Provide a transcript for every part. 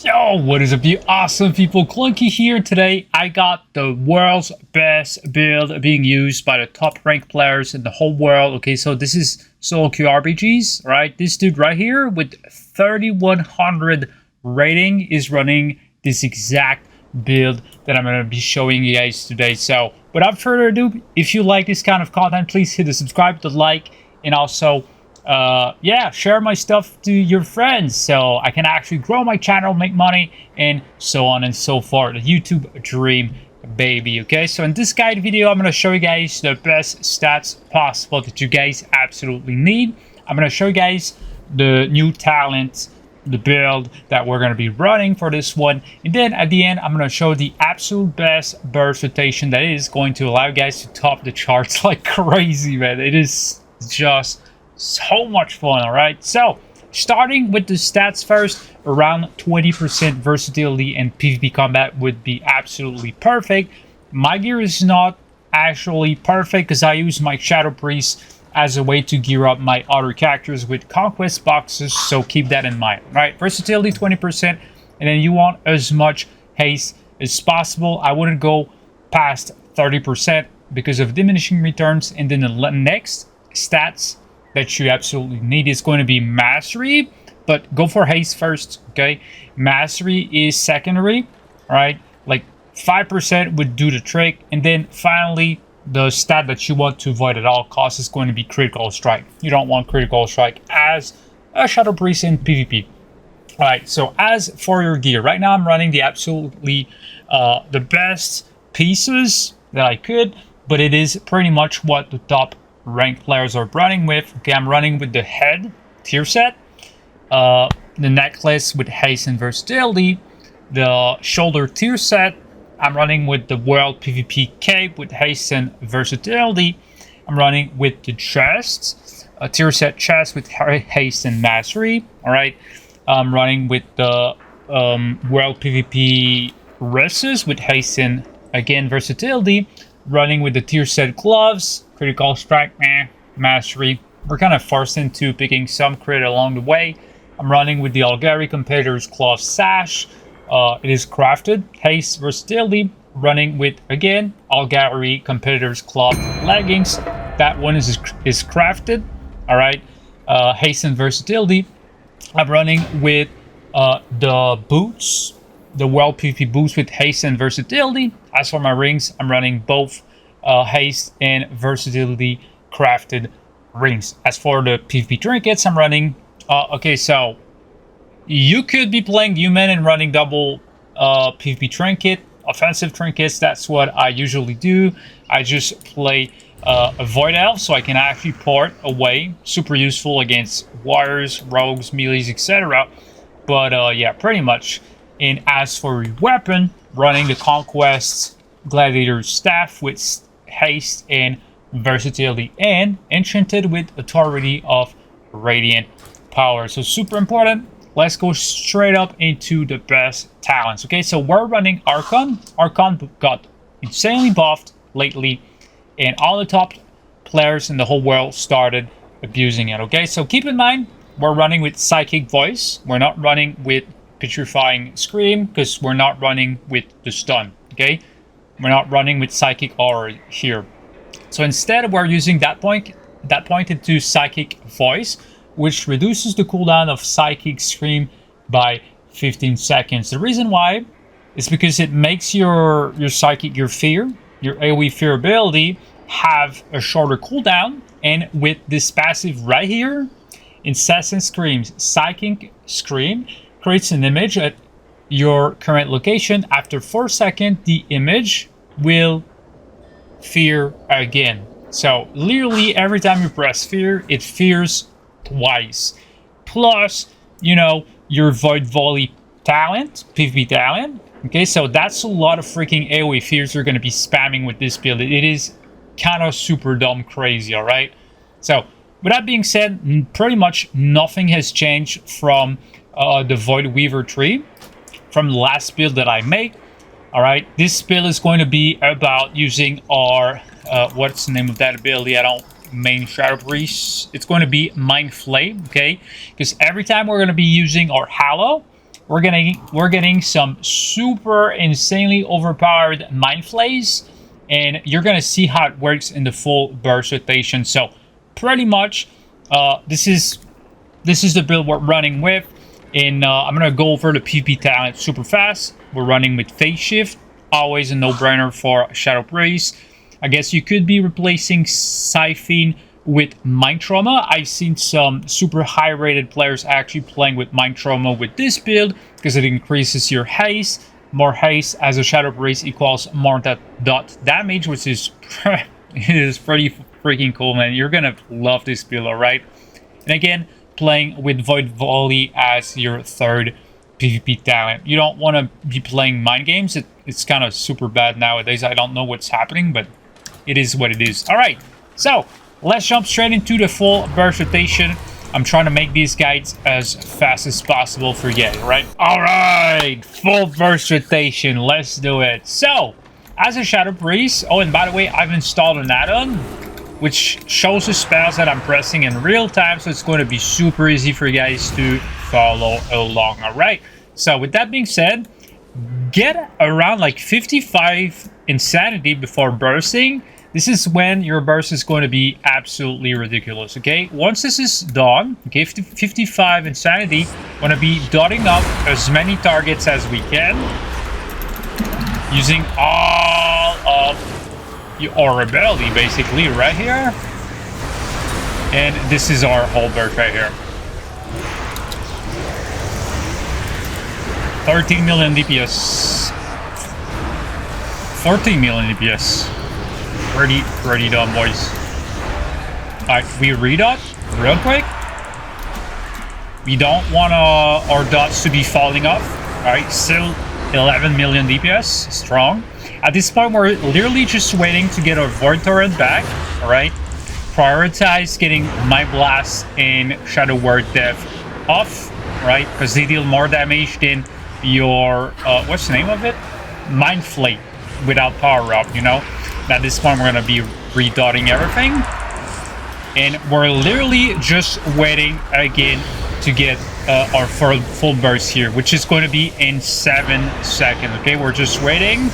Yo, what is up, you awesome people? Clunky here. Today, I got the world's best build being used by the top ranked players in the whole world. Okay, so this is solo queue RPGs, right? This dude right here with 3100 rating is running this exact build that I'm going to be showing you guys today. So, without further ado, if you like this kind of content, please hit the subscribe, the like, and also yeah, share my stuff to your friends so I can actually grow my channel, make money, and so on and so forth. The YouTube dream, baby. Okay, so in this guide video, I'm going to show you guys the best stats possible that you guys absolutely need. I'm going to show you guys the new talent, the build that we're going to be running for this one, and then at the end I'm going to show the absolute best burst rotation that is going to allow you guys to top the charts like crazy, man. It is just so much fun. All right, so starting with the stats first, around 20% versatility and PvP combat would be absolutely perfect. My gear is not actually perfect because I use my Shadow Priest as a way to gear up my other characters with conquest boxes, so keep that in mind. Right, versatility 20%, and then you want as much haste as possible. I wouldn't go past 30% because of diminishing returns. And then the next stats that you absolutely need is going to be mastery, but go for haste first. Okay, mastery is secondary. All right, like 5% would do the trick. And then finally, the stat that you want to avoid at all costs is going to be critical strike. You don't want critical strike as a Shadow Priest in PvP. All right, so as for your gear, right now I'm running the absolutely the best pieces that I could, but it is pretty much what the top ranked players are running with. Okay, I'm running with the head tier set, the necklace with haste and versatility, the shoulder tier set. I'm running with the world PvP cape with haste and versatility. I'm running with the chest, a tier set chest with haste and mastery. All right, I'm running with the world PvP wrists with haste and again versatility. Running with the tier set gloves, critical strike, mastery. We're kind of forced into picking some crit along the way. I'm running with the Algari Competitor's Cloth Sash. It is crafted, haste, versatility. Running with, again, Algari Competitor's Cloth Leggings. That one is crafted. All right, haste and versatility. I'm running with the boots, the World PvP boots with haste and versatility. As for my rings, I'm running both haste and versatility crafted rings. As for the PvP trinkets, I'm running okay, so you could be playing human and running double PvP trinket, offensive trinkets. That's what I usually do. I just play a Void Elf so I can actually port away. Super useful against warriors, rogues, melees, etc. But yeah, pretty much. And as for your weapon, running the Conquest Gladiator Staff with haste and versatility, and enchanted with authority of radiant power. So super important. Let's go straight up into the best talents. Okay, so we're running Archon. Archon got insanely buffed lately, and all the top players in the whole world started abusing it. Okay, so keep in mind, we're running with Psychic Voice. We're not running with Petrifying Scream because we're not running with the stun. Okay, we're not running with Psychic Aura here. So instead, we're using that pointed to Psychic Voice, which reduces the cooldown of Psychic Scream by 15 seconds. The reason why is because it makes your Psychic, your Fear, your AoE Fear ability have a shorter cooldown. And with this passive right here, Incessant Screams, Psychic Scream creates an image at your current location. After 4 seconds, the image will fear again. So literally every time you press fear, it fears twice. Plus, you know, your Void Volley talent, PvP talent. Okay, so that's a lot of freaking AoE fears you're going to be spamming with this build. It is kind of super dumb crazy, all right? So with that being said, pretty much nothing has changed from the Void Weaver tree from the last build that I made. All right, this build is going to be about using our what's the name of that ability? I don't main Shadow Priest. It's going to be Mind Flame, okay? Because every time we're going to be using our Hallow, we're getting some super insanely overpowered mind flays, and you're gonna see how it works in the full burst rotation. So pretty much this is the build we're running with. And I'm gonna go over the PvP talent super fast. We're running with phase shift, always a no-brainer for Shadow Priest. I guess you could be replacing Siphon with Mind Trauma. I've seen some super high rated players actually playing with Mind Trauma with this build because it increases your haste. More haste as a Shadow Priest equals more dot damage, which is it is pretty freaking cool, man. You're gonna love this build, alright? And again, playing with Void Volley as your third PvP talent. You don't want to be playing mind games. It's kind of super bad nowadays. I don't know what's happening, but it is what it is. Alright, so let's jump straight into the full burst rotation. I'm trying to make these guides as fast as possible for you guys, right? Alright, full burst rotation. Let's do it. So, as a Shadow Priest, oh, and by the way, I've installed an add-on which shows the spells that I'm pressing in real time, so it's going to be super easy for you guys to follow along. All right, so with that being said, get around like 55 insanity before bursting. This is when your burst is going to be absolutely ridiculous. Okay, once this is done, okay, 55 insanity, going to be dotting up as many targets as we can using all of our ability basically right here, and this is our whole burst right here. 13 million DPS, 14 million DPS. Pretty dumb, boys. Alright, we redot real quick. We don't want our dots to be falling off. Alright, still 11 million DPS, strong. At this point, we're literally just waiting to get our Void Torrent back, alright? Prioritize getting Mind Blast and Shadow Word Death off, right? Because they deal more damage than your, what's the name of it? Mind Flake without power up, you know? At this point, we're going to be redotting everything. And we're literally just waiting again to get our full burst here, which is going to be in 7 seconds, okay? We're just waiting.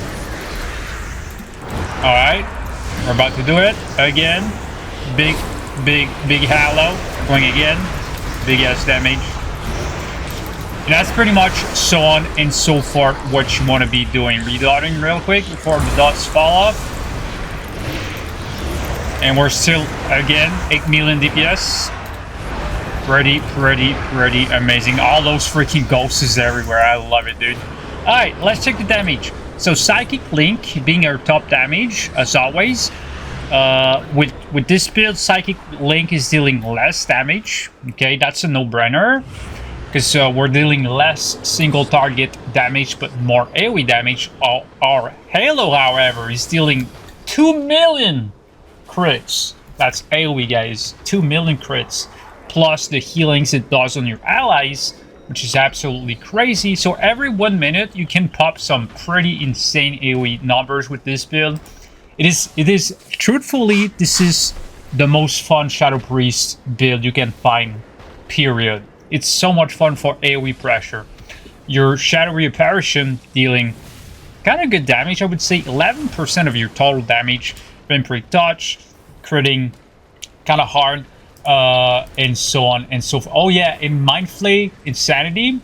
Alright, we're about to do it again. Big halo. Going again. Big ass damage. And that's pretty much so on and so forth what you want to be doing. Redotting real quick before the dots fall off. And we're still, again, 8 million DPS. Pretty amazing. All those freaking ghosts everywhere. I love it, dude. Alright, let's check the damage. So Psychic Link being our top damage, as always. With this build, Psychic Link is dealing less damage. Okay, that's a no-brainer. Because we're dealing less single target damage, but more AoE damage. Our Halo, however, is dealing 2 million crits. That's AoE, guys. 2 million crits. Plus the healings it does on your allies, which is absolutely crazy. So every 1 minute you can pop some pretty insane AoE numbers with this build. It is truthfully, this is the most fun Shadow Priest build you can find, period. It's so much fun for AoE pressure. Your Shadowy Apparition dealing kind of good damage, I would say 11% of your total damage. Vampiric Touch, critting kind of hard. And so on and so forth. Oh yeah, in Mind Flay Insanity,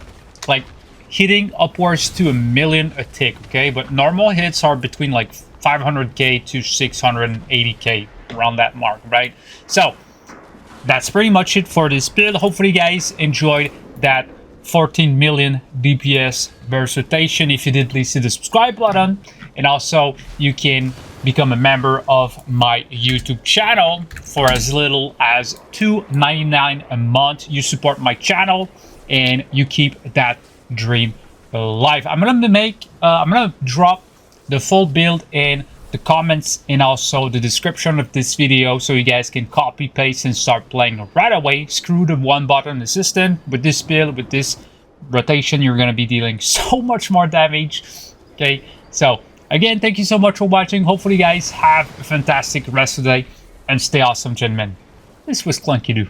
like hitting upwards to 1 million a tick, okay? But normal hits are between like 500k to 680k, around that mark, right? So that's pretty much it for this build. Hopefully you guys enjoyed that 14 million DPS burst rotation. If you did, please hit the subscribe button, and also you can become a member of my YouTube channel for as little as $2.99 a month. You support my channel and you keep that dream alive. I'm gonna drop the full build in the comments and also the description of this video, so you guys can copy paste and start playing right away. Screw the one button assistant. With this build, with this rotation, you're gonna be dealing so much more damage. Okay, so again, thank you so much for watching. Hopefully you guys have a fantastic rest of the day and stay awesome, gentlemen. This was Clunky Doo.